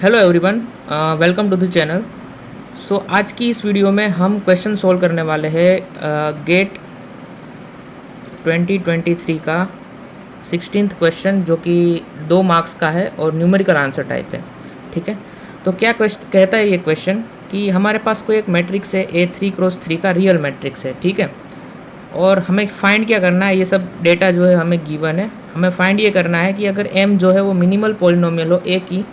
Hello everyone, welcome to the channel. So आज की इस वीडियो में हम क्वेश्चन सॉल्व करने वाले हैं गेट 2023 का 16th क्वेश्चन, जो कि 2 मार्क्स का है और न्यूमेरिकल आंसर टाइप है। ठीक है, तो क्या क्वेश्चन कहता है ये क्वेश्चन कि हमारे पास कोई एक मैट्रिक्स है A3×3 का रियल मैट्रिक्स है। ठीक है, और हमें फाइंड क्या करना है, ये सब डेटा जो है हमें गिवन है। हमें फाइंड ये करना है कि अगर m जो है वो मिनिमल पॉलिनोमियल हो a की,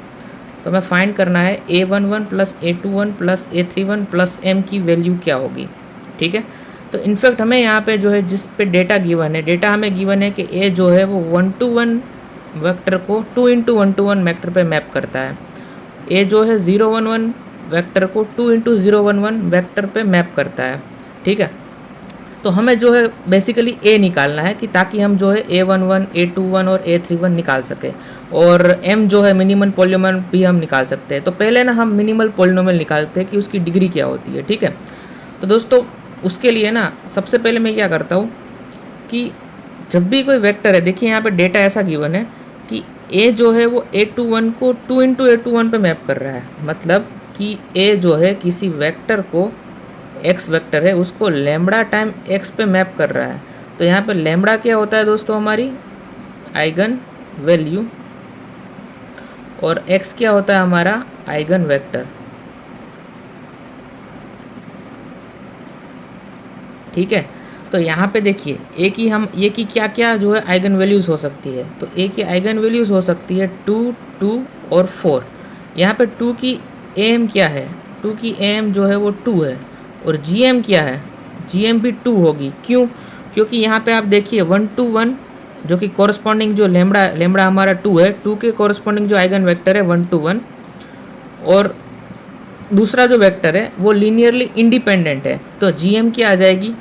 तो हमें फाइंड करना है A11 plus A21 plus A31 plus m की वैल्यू क्या होगी। ठीक है, तो इनफैक्ट हमें यहाँ पे जो है जिस पे डेटा गिवन है, डेटा हमें गिवन है कि a जो है वो 1 to 1 वेक्टर को 2 × 1 वेक्टर पे मैप करता है। a जो है 0 1 1 वेक्टर को 2 × 0 1 1 वेक्टर पे मैप करता है। ठीक है, तो हमें जो है बेसिकली a निकालना है कि ताकि हम जो है A11 A21 और A31 निकाल सके, और m जो है मिनिमल पॉलिनोमियल भी हम निकाल सकते हैं। तो पहले ना हम मिनिमल पॉलिनोमियल निकालते हैं कि उसकी डिग्री क्या होती है। ठीक है, तो दोस्तों उसके लिए ना सबसे पहले मैं क्या करता हूँ कि जब भी कोई वेक्टर है, देखिए यहाँ पे डेटा ऐसा गिवन है कि a जो है वो A21 को 2 × A21 पे मैप कर रहा है। मतलब कि a जो है किसी वेक्टर को, x वेक्टर है उसको लैम्बडा टाइम x पे मैप कर रहा है। तो यहाँ पे लैम्बडा क्या होता है दोस्तों, हमारी आइगन वैल्यू, और x क्या होता है हमारा आइगन वेक्टर। ठीक है, तो यहाँ पे देखिए ए की क्या क्या जो है आइगन वैल्यूज़ हो सकती है। तो ए की आइगन वैल्यूज़ हो सकती है 2, 2 और 4। यहाँ पे 2 की एम क्या है, 2 की एम जो है वो 2 है, और जी एम क्या है, जी एम भी 2 होगी। क्यों? क्योंकि यहाँ पे आप देखिए 1 to 1 जो कि कॉरस्पॉन्डिंग जो लेमड़ा हमारा 2 है, 2 के कॉरस्पॉन्डिंग जो आइगन वेक्टर है 1 to 1, और दूसरा जो वेक्टर है वो लीनियरली इंडिपेंडेंट है। तो जी एम क्या आ जाएगी,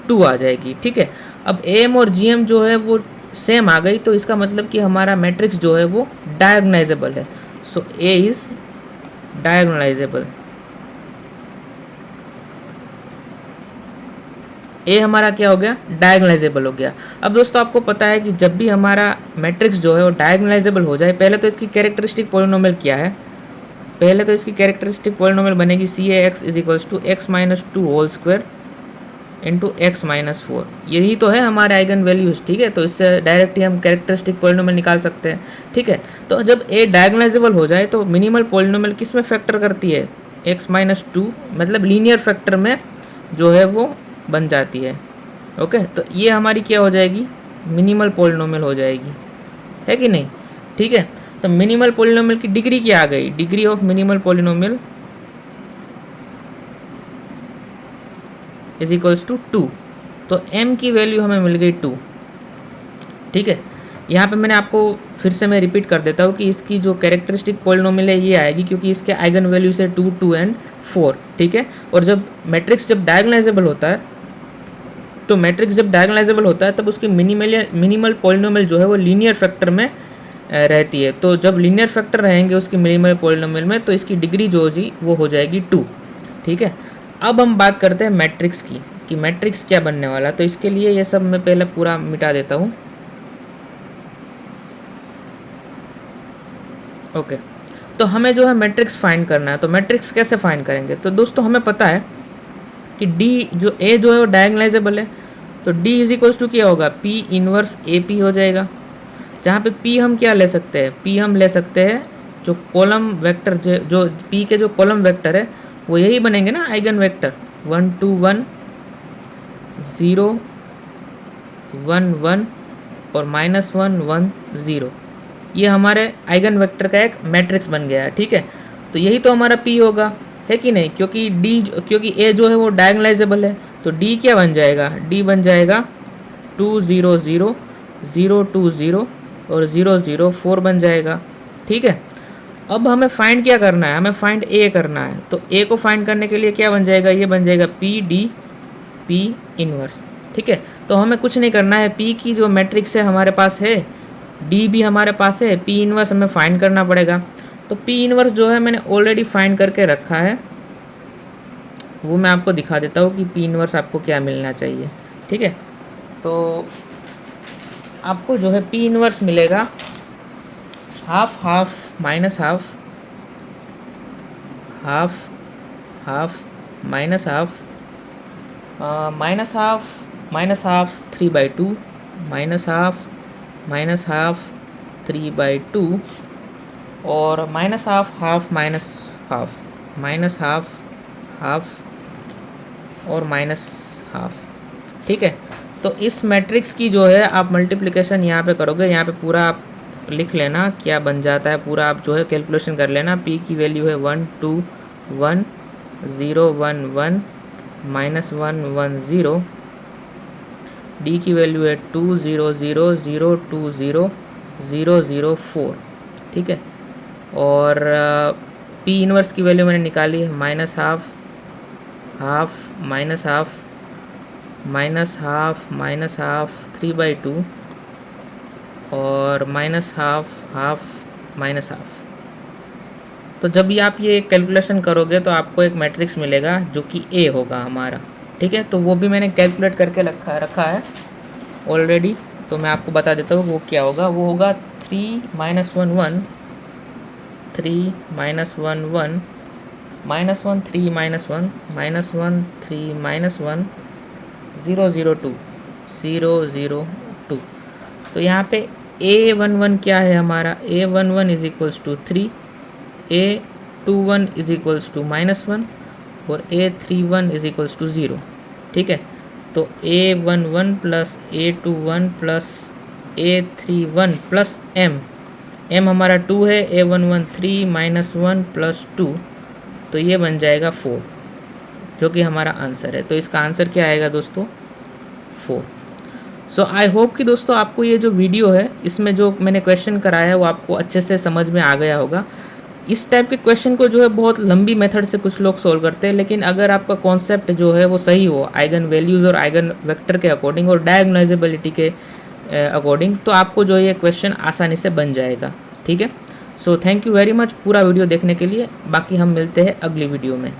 2 आ जाएगी। ठीक है, अब ए एम और जी एम जो है वो सेम आ गई, तो इसका मतलब कि हमारा मैट्रिक्स जो है वो डायगोनाइजेबल है। सो ए इज डायगोनाइजेबल। ए हमारा क्या हो गया, डायगोनाइजेबल हो गया। अब दोस्तों आपको पता है कि जब भी हमारा मैट्रिक्स जो है वो डायगोनाइजेबल हो जाए, पहले तो इसकी कैरेक्टरिस्टिक पॉलिनोमियल क्या है, पहले तो इसकी कैरेक्टरिस्टिक पॉलिनोमियल बनेगी CAX is equals to x-2 whole square into x-4। यही तो है हमारे आइगन वैल्यूज। ठीक है, तो इससे डायरेक्ट ही हम कैरेक्टरिस्टिक पॉलिनोमियल निकाल सकते हैं। ठीक है, तो जब a डायगोनाइजेबल हो जाए तो मिनिमल पॉलिनोमियल किस में फैक्टर करती है, x-2, मतलब लीनियर फैक्टर में जो है वो बन जाती है। ओके, तो ये हमारी क्या हो जाएगी, मिनिमल पॉलिनोमियल हो जाएगी, है कि नहीं। ठीक है, तो मिनिमल पॉलिनोमियल की डिग्री क्या आ गई, degree of minimal polynomial is equals to 2। तो m की वैल्यू हमें मिल गई 2। ठीक है, यहाँ पे मैंने आपको फिर से मैं रिपीट कर देता हूँ कि इसकी जो कैरेक्टरिस्टिक पॉलिनोमियल है ये आएगी, क्योंकि इसके आइगन वैल्यू से 2, 2 एंड 4। ठीक है, और जब मैट्रिक्स जब डायगोनाइजेबल होता है, तो मैट्रिक्स जब डायगोनाइजेबल होता है तब उसकी मिनिमल पॉलिनोमियल जो है वो लीनियर फैक्टर में रहती है। तो जब लीनियर फैक्टर रहेंगे उसकी मिनिमल पॉलिनोमियल में, तो इसकी डिग्री जो होगी वो हो जाएगी 2। ठीक है, अब हम बात करते हैं मैट्रिक्स की कि मैट्रिक्स क्या बनने वाला। तो इसके लिए ये सब मैं पहले पूरा मिटा देता हूँ। ओके, तो हमें जो है मैट्रिक्स फाइंड करना है। तो मैट्रिक्स कैसे फाइंड करेंगे, तो दोस्तों हमें पता है कि डी जो ए जो है वो डायगोनाइजेबल है, तो डी इज इक्वल्स टू क्या होगा, पी इनवर्स ए पी हो जाएगा। जहाँ पे पी हम क्या ले सकते हैं, पी हम ले सकते हैं जो कॉलम वेक्टर जो पी के जो कॉलम वेक्टर है वो यही बनेंगे ना, आइगन वेक्टर 1 to 1 0 1 1 और -1 1 0। ये हमारे आइगन वेक्टर का एक मैट्रिक्स बन गया है। ठीक है, तो यही तो हमारा पी होगा, है कि नहीं, क्योंकि ए जो है वो डायगोनाइजेबल है। तो डी क्या बन जाएगा, डी बन जाएगा 2 0 0 0 2 0 और 0 0 4 बन जाएगा। ठीक है, अब हमें फाइंड क्या करना है, हमें फाइंड ए करना है। तो ए को फाइंड करने के लिए क्या बन जाएगा, ये बन जाएगा पी डी पी इनवर्स। ठीक है, तो हमें कुछ नहीं करना है, पी की जो मैट्रिक्स है हमारे पास है, डी भी हमारे पास है, पी इनवर्स हमें फाइंड करना पड़ेगा। तो पी इनवर्स जो है मैंने ऑलरेडी फाइंड करके रखा है, वो मैं आपको दिखा देता हूँ कि पी इनवर्स आपको क्या मिलना चाहिए। ठीक है, तो आपको जो है पी इनवर्स मिलेगा half half minus half half half minus half minus half 3/2 minus half 3/2 और minus half half minus half और माइनस हाफ। ठीक है, तो इस मैट्रिक्स की जो है आप मल्टीप्लिकेशन यहाँ पे करोगे, यहाँ पे पूरा आप लिख लेना क्या बन जाता है, पूरा आप जो है कैलकुलेशन कर लेना। p की वैल्यू है 1 2 1 0 1 1 -1 1 0, d की वैल्यू है 2 0 0 0 2 0 0 0 4। ठीक है, और p इनवर्स की वैल्यू मैंने निकाली है माइनस हाफ माइनस हाफ 3/2 और माइनस हाफ माइनस हाफ। तो जब भी आप ये कैलकुलेशन करोगे तो आपको एक मैट्रिक्स मिलेगा जो कि ए होगा हमारा। ठीक है, तो वो भी मैंने कैलकुलेट करके रखा है ऑलरेडी, तो मैं आपको बता देता हूँ वो क्या होगा। वो होगा 3 - 1 1 -1 -1 3 - 1 -1 3 - 1 -1 3 -1 0 0 2 0 0 2। तो यहाँ पे A11 क्या है हमारा, A11 is equals to 3, A21 is equals to -1 और A31 इज इक्वल्स टू 0। ठीक है, तो A11 plus A21 plus A31 plus M हमारा 2 है, A11 3 -1 प्लस 2, तो ये बन जाएगा 4, जो कि हमारा आंसर है। तो इसका आंसर क्या आएगा दोस्तों, 4। सो आई होप कि दोस्तों आपको ये जो वीडियो है इसमें जो मैंने क्वेश्चन कराया है वो आपको अच्छे से समझ में आ गया होगा। इस टाइप के क्वेश्चन को जो है बहुत लंबी मेथड से कुछ लोग सोल्व करते हैं, लेकिन अगर आपका कॉन्सेप्ट जो है वो सही हो आइगन वैल्यूज़ और आइगन वेक्टर के अकॉर्डिंग और डायगोनाइजेबिलिटी के अकॉर्डिंग, तो आपको जो ये क्वेश्चन आसानी से बन जाएगा। ठीक है, so thank you very much पूरा वीडियो देखने के लिए। बाकी हम मिलते हैं अगली वीडियो में।